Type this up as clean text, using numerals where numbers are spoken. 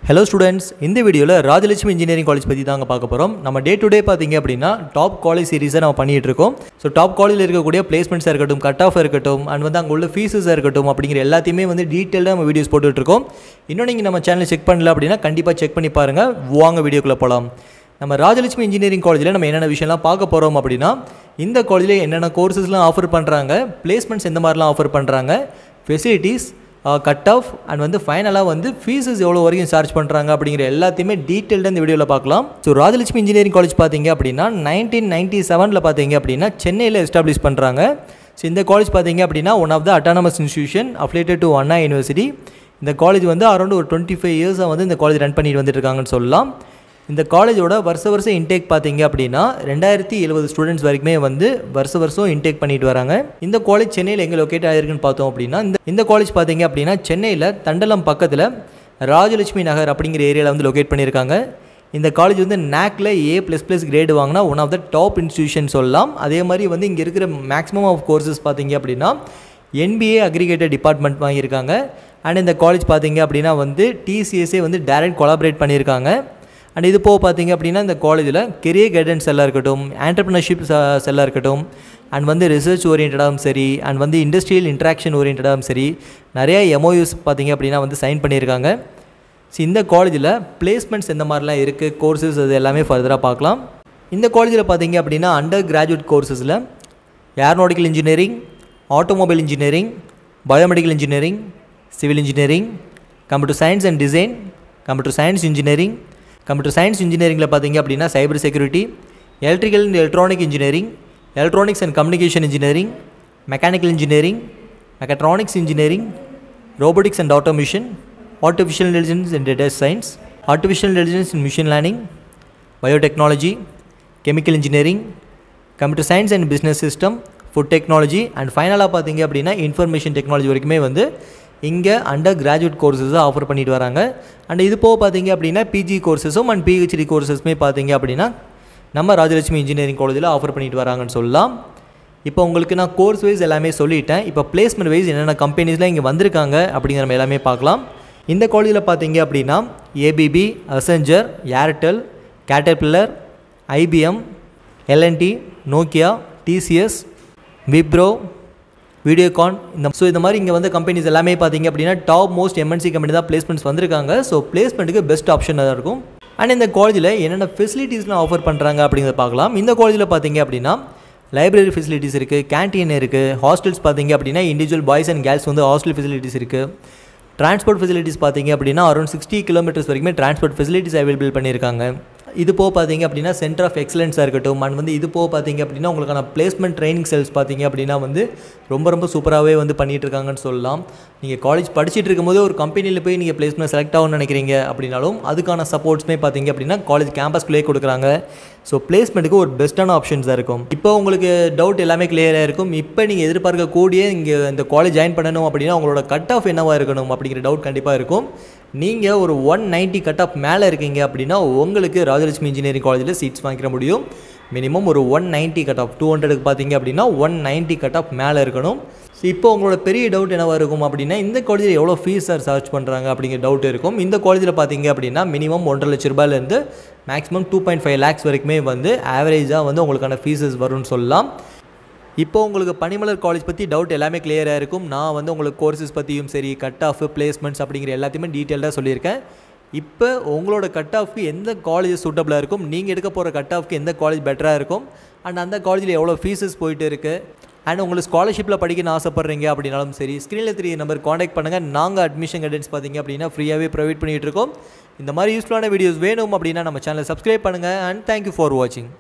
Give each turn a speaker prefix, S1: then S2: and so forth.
S1: Hello students, இந்த வீடியோல Rajalakshmi engineering college பத்தி தாங்க பார்க்க போறோம். நம்ம டே டு டே பாத்தீங்க அப்படினா டாப் காலேஜ் சீரிஸை நாம பண்ணிட்டு இருக்கோம். சோ டாப் காலேஜ்ல இருக்கக்கூடிய பிளேஸ்மெண்ட்ஸ் இருக்கட்டும், கட் ஆஃப் இருக்கட்டும், and வந்து அங்க உள்ள ஃபீஸஸ் இருக்கட்டும் அப்படிங்கற எல்லாத்தையுமே வந்து டீடைலா நம்ம வீடியோஸ் போட்டுட்டு இருக்கோம். இன்னும் நீங்க நம்ம சேனலை செக் பண்ணல அப்படினா கண்டிப்பா செக் பண்ணி பாருங்க. வாங்க வீடியோக்குள்ள போலாம். நம்ம ராஜலட்சுமி இன்ஜினியரிங் காலேஜ்ல நம்ம என்னென்ன விஷயம்லாம் பார்க்க போறோம் அப்படினா இந்த காலேஜ்ல என்னென்ன கோர்சஸ்லாம் ஆஃபர் பண்றாங்க, பிளேஸ்மெண்ட்ஸ் எந்த மாதிரிலாம் ஆஃபர் பண்றாங்க, ஃபெசிலிட்டிஸ், கட் ஆஃப் அண்ட் வந்து ஃபைனலாக வந்து ஃபீஸஸ் எவ்வளோ வரைக்கும் சார்ஜ் பண்ணுறாங்க அப்படிங்கிற எல்லாத்தையுமே டீட்டெயில்டாக இந்த வீடியோவில் பார்க்கலாம். ஸோ ராஜலட்சுமி இன்ஜினியரிங் காலேஜ் பார்த்தீங்க அப்படின்னா 1997 பார்த்தீங்க அப்படின்னா சென்னையில் எஸ்டாப்ளிஷ் பண்ணுறாங்க. ஸோ இந்த காலேஜ் பார்த்தீங்க அப்படின்னா one of the autonomous institution affiliated to Anna University. இந்த காலேஜ் வந்து அரௌண்ட் ஒரு 25 இயர்ஸாக வந்து இந்த காலேஜ் ரன் பண்ணிட்டு வந்துட்டு இருக்காங்கன்னு சொல்லலாம். இந்த காலேஜோட வருஷம் இன்டேக் பார்த்தீங்க அப்படின்னா 2070 ஸ்டூடெண்ட்ஸ் வரைக்குமே வந்து வருஷம் இன்டேக் பண்ணிட்டு வராங்க. இந்த காலேஜ் சென்னையில் எங்கே லொக்கேட் ஆகிருக்குன்னு பார்த்தோம் அப்படின்னா இந்த காலேஜ் பார்த்தீங்க அப்படின்னா சென்னையில் தண்டலம் பக்கத்தில் ராஜலட்சுமி நகர் அப்படிங்கிற ஏரியாவில் வந்து லொக்கேட் பண்ணியிருக்காங்க. இந்த காலேஜ் வந்து NACல A++ கிரேடு வாங்கினா one of the top institution சொல்லலாம். அதே மாதிரி வந்து இங்கே இருக்கிற மேக்ஸிமம் ஆஃப் கோர்சஸ் பார்த்தீங்க அப்படின்னா NBA அக்ரிகேட்டட் டிபார்ட்மெண்ட் வாங்கியிருக்காங்க. அண்ட் இந்த காலேஜ் பார்த்தீங்க அப்படின்னா வந்து TCSA வந்து டைரக்ட் கொலாபரேட் பண்ணியிருக்காங்க. அண்ட் இது போக பார்த்தீங்க அப்படின்னா இந்த காலேஜில் கெரியர் கைடன்ஸ் எல்லாம் இருக்கட்டும், ஆண்டர்ப்ரனர்ஷிப் எல்லாம் இருக்கட்டும், அண்ட் வந்து ரிசர்ச் ஓரியன்டாகவும் சரி, அண்ட் வந்து இண்டஸ்ட்ரியல் இன்ட்ராக்ஷன் ஓரியன்டாகவும் சரி, நிறையா MOUs பார்த்தீங்க அப்படின்னா வந்து சைன் பண்ணியிருக்காங்க. ஸோ இந்த காலேஜில் பிளேஸ்மெண்ட்ஸ் எந்த மாதிரிலாம் இருக்குது, கோர்சஸ் அது எல்லாமே ஃபர்தராக பார்க்கலாம். இந்த காலேஜில் பார்த்தீங்க அப்படின்னா அண்டர் கிராஜுவேட் கோர்சஸில் aeronautical engineering, automobile engineering, biomedical engineering, civil engineering, computer science and design, computer science engineering, computer science இன்ஜினியரிங்கில் பார்த்தீங்க அப்படின்னா cyber security, electrical and electronic engineering, electronics and communication engineering, mechanical engineering, mechatronics engineering, robotics and automation, artificial intelligence and data science, artificial intelligence and machine learning, biotechnology, chemical engineering, computer science and business system, food technology, and ஃபைனலாக பார்த்தீங்க அப்படின்னா information technology வரைக்குமே வந்து இங்கே under graduate கோர்சஸை offer பண்ணிட்டு வராங்க. And இது போக பார்த்தீங்க அப்படின்னா PG கோர்சஸும் அண்ட் PhD கோர்சஸுமே பார்த்தீங்க அப்படின்னா நம்ம ராஜலட்சுமி இன்ஜினியரிங் காலேஜில் ஆஃபர் பண்ணிட்டு வராங்கன்னு சொல்லலாம். இப்போ உங்களுக்கு நான் கோர்ஸ் வைஸ் எல்லாமே சொல்லிட்டேன். இப்போ பிளேஸ்மெண்ட் வைஸ் என்னென்ன கம்பெனிஸ்லாம் இங்கே வந்திருக்காங்க அப்படிங்கிற நம்ம எல்லாமே பார்க்கலாம். இந்த காலேஜில் பார்த்தீங்க அப்படின்னா ABB, Accenture, Airtel, caterpillar, IBM, L&T, Nokia, TCS, Wipro, Videocon, இந்த மாதிரி இங்கே வந்து கம்பெனிஸ் எல்லாமே பார்த்தீங்க அப்படின்னா டாப் மோஸ்ட் MNC கம்பெனி தான் பிளேஸ்மெண்ட்ஸ் வந்திருக்காங்க. ஸோ பிளேஸ்மெண்ட்டுக்கு பெஸ்ட் ஆப்ஷனாக இருக்கும். அண்ட் இந்த காலேஜில் என்னென்ன ஃபெசிலிட்டிஸ்லாம் ஆஃபர் பண்ணுறாங்க அப்படிங்கிறத பார்க்கலாம். இந்த காலேஜில் பார்த்தீங்க அப்படின்னா லைப்ரரி ஃபெசிலிட்டிஸ் இருக்குது, கேன்டீன் இருக்குது, ஹாஸ்டல்ஸ் பார்த்தீங்க அப்படின்னா இண்டிவிஜுவல் பாய்ஸ் அண்ட் கேர்ள்ஸ் வந்து ஹாஸ்டல் ஃபெசிலிட்டிஸ் இருக்குது. டிரான்ஸ்போர்ட் ஃபெசிலிட்டிஸ் பார்த்தீங்க அப்படின்னா அரௌண்ட் 60 கிலோமீட்டர்ஸ் வரைக்குமே டிரான்ஸ்போர்ட் ஃபெசிலிட்டிஸ் அவைலபிள் பண்ணியிருக்காங்க. இது போக பார்த்தீங்க அப்படின்னா சென்டர் ஆஃப் எக்ஸலன்ஸாக இருக்கட்டும், அண்ட் வந்து இது போக பார்த்தீங்க அப்படின்னா உங்களுக்கான பிளேஸ்மெண்ட் ட்ரைனிங் செல்ஸ் பார்த்தீங்க அப்படின்னா வந்து ரொம்ப சூப்பராகவே வந்து பண்ணிகிட்டு இருக்காங்கன்னு சொல்லலாம். நீங்கள் காலேஜ் படிச்சுட்டு இருக்கும்போது ஒரு கம்பெனியில் போய் நீங்கள் பிளேஸ்மெண்ட் செலக்ட் ஆகணும்னு நினைக்கிறீங்க அப்படின்னாலும் அதுக்கான சப்போர்ட்ஸ்மே பார்த்தீங்க அப்படின்னா காலேஜ் கேம்பஸ்குள்ளேயே கொடுக்குறாங்க. ஸோ பிளேஸ்மெண்ட்டுக்கு ஒரு பெஸ்ட்டான ஆப்ஷன்ஸாக இருக்கும். இப்போ உங்களுக்கு டவுட் எல்லாமே கிளியராக இருக்கும். இப்போ நீங்கள் எதிர்பார்க்கக்கூடிய இங்கே இந்த காலேஜ் ஜாயின் பண்ணணும் அப்படின்னா உங்களோட கட் ஆஃப் என்னவாக இருக்கணும் அப்படிங்கிற டவுட் கண்டிப்பாக இருக்கும். நீங்கள் ஒரு 190 கட் ஆஃப் மேலே இருக்கீங்க அப்படின்னா உங்களுக்கு ராஜலட்சுமி இன்ஜினியரிங் காலேஜில் சீட்ஸ் வாங்கிக்க முடியும். மினிமம் ஒரு 190 கட் ஆஃப் 200க்கு பார்த்தீங்க அப்படின்னா 190 கட் ஆஃப் மேலே இருக்கணும். ஸோ இப்போ உங்களோட பெரிய டவுட் என்னவாக இருக்கும் அப்படின்னா இந்த காலேஜில் எவ்வளோ ஃபீஸ் சார்ஜ் பண்ணுறாங்க அப்படிங்கிற டவுட் இருக்கும். இந்த காலேஜில் பார்த்தீங்க அப்படின்னா மினிமம் 1.5 லட்ச ரூபாயிலேருந்து மேக்ஸிமம் 2.5 lakhs வரைக்குமே வந்து ஆவரேஜாக வந்து உங்களுக்கான ஃபீஸஸ் வரும்னு சொல்லலாம். இப்போ உங்களுக்கு பனிமலர் காலேஜ் பற்றி டவுட் எல்லாமே கிளியராக இருக்கும். நான் வந்து உங்களுக்கு கோர்சஸ் பற்றியும் சரி, கட் ஆஃப், பிளேஸ்மெண்ட்ஸ் அப்படிங்கிற எல்லாத்தையுமே டீட்டெயில்டாக சொல்லியிருக்கேன். இப்போ உங்களோட கட் ஆஃப்க்கு எந்த காலேஜ் சூட்டபிளாக இருக்கும், நீங்கள் எடுக்க போகிற கட் ஆஃப்க்கு எந்த காலேஜ் பெட்டராக இருக்கும், அண்ட் அந்த காலேஜில் எவ்வளோ ஃபீஸஸ் போயிட்டு இருக்குது, அண்ட் உங்களுக்கு ஸ்காலர்ஷிப்பில் படிக்கணும்னு ஆசைப்பட்றீங்க அப்படின்னாலும் சரி ஸ்க்ரீனில் 3 நம்பர் காண்டாக்ட் பண்ணுங்கள். நாங்கள் அட்மிஷன் கைடன்ஸ் பார்த்தீங்க அப்படின்னா ஃப்ரீயாகவே ப்ரொவைட் பண்ணிகிட்டு இருக்கோம். இந்த மாதிரி யூஸ்ஃபுல்லான வீடியோஸ் வேணும் அப்படின்னா நம்ம சேனலை சப்ஸ்கிரைப் பண்ணுங்கள். அண்ட் தேங்க்யூ ஃபார் வாட்சிங்.